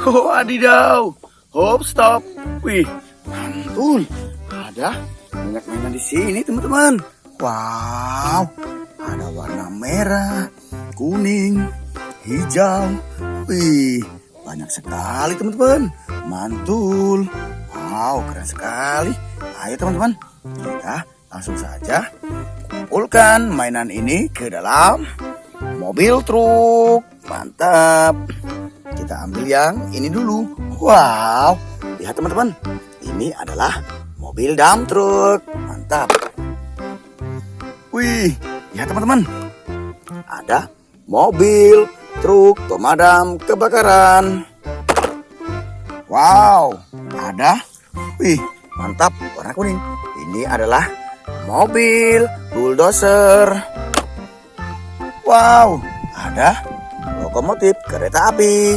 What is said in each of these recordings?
Wadidaw. Hop, stop. Wih, mantul. Ada banyak mainan di sini, teman-teman. Wow, ada warna merah, kuning, hijau. Wih, banyak sekali, teman-teman. Mantul. Wow, keren sekali. Ayo, teman-teman, kita langsung saja kumpulkan mainan ini ke dalam mobil truk. Mantap. Kita ambil yang ini dulu. Wow, lihat teman-teman, ini adalah mobil dump truck. Mantap. Wih, lihat teman-teman, ada mobil truk pemadam kebakaran. Wow, ada. Wih, mantap, warna kuning. Ini adalah mobil bulldozer. Wow, ada lokomotif kereta api.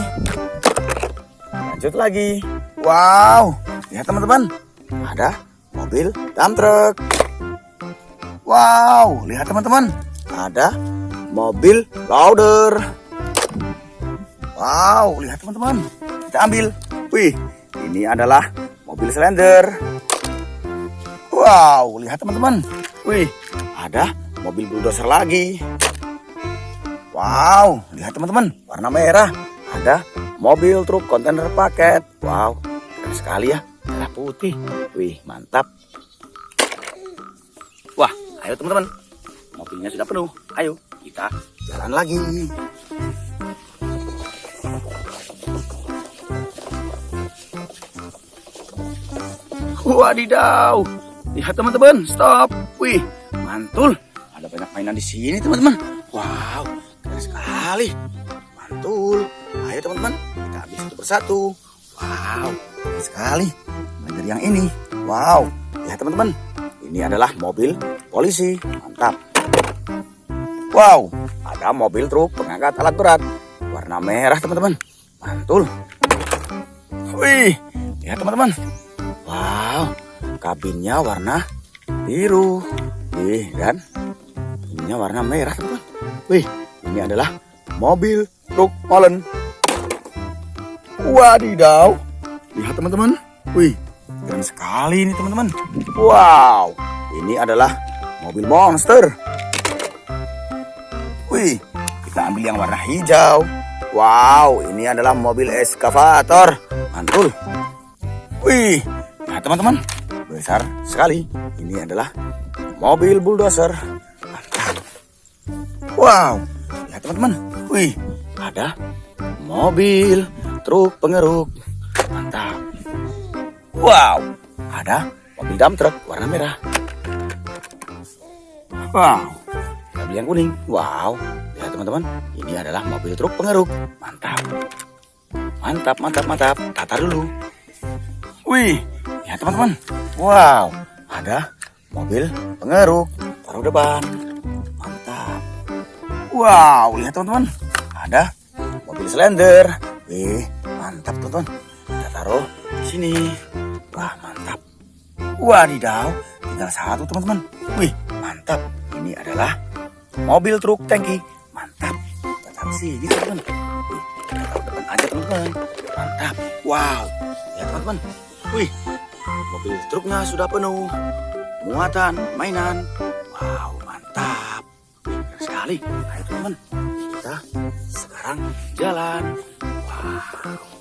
Lanjut lagi. Wow, lihat teman-teman, ada mobil dump truck. Wow, lihat teman-teman, ada mobil loader. Wow, lihat teman-teman, kita ambil. Wih, ini adalah mobil slender. Wow, lihat teman-teman. Wih, ada mobil bulldozer lagi. Wow, lihat teman-teman, warna merah. Ada mobil truk kontainer paket. Wow, keren sekali ya, merah putih. Wih, mantap. Wah, ayo teman-teman, mobilnya sudah penuh. Ayo, kita jalan lagi. Wadidaw, lihat teman-teman, stop. Wih, mantul. Ada banyak mainan di sini, teman-teman. Wow, keren sekali. Mantul. Ayo teman-teman, kita ambil satu persatu. Wow, keren sekali. Mulai dari yang ini. Wow, lihat teman-teman, ini adalah mobil polisi. Mantap. Wow, ada mobil truk pengangkat alat berat. Warna merah teman-teman. Mantul. Wih, lihat teman-teman. Wow, kabinnya warna biru. Wih, dan ininya warna merah teman-teman. Wih, ini adalah mobil truk molen. Wadidaw, lihat teman-teman. Wih, keren sekali ini teman-teman. Wow, ini adalah mobil monster. Wih, kita ambil yang warna hijau. Wow, ini adalah mobil eskavator. Mantul. Wih, nah teman-teman, besar sekali. Ini adalah mobil bulldozer. Mantap. Wow, lihat teman-teman. Wih, ada mobil truk pengeruk. Mantap. Wow, ada mobil dump truck warna merah. Wow, mobil yang kuning. Wow, lihat teman-teman, ini adalah mobil truk pengeruk. Mantap. Mantap, mantap, mantap. Tata dulu. Wih, lihat teman-teman. Wow, ada mobil pengeruk taruh depan. Mantap. Wow, lihat teman-teman, ada mobil slender. Wih, mantap teman-teman. Kita taruh di sini. Wah, mantap. Wadidaw, tinggal satu teman-teman. Wih, mantap. Ini adalah mobil truk tangki. Mantap. Kita taruh sini teman-teman. Wih, kita taruh depan aja teman-teman. Mantap. Wow, lihat teman-teman. Wih, mobil truknya sudah penuh. Muatan mainan. Wow, mantap. Keren sekali. Ayo teman-teman, kita sekarang jalan. Wow.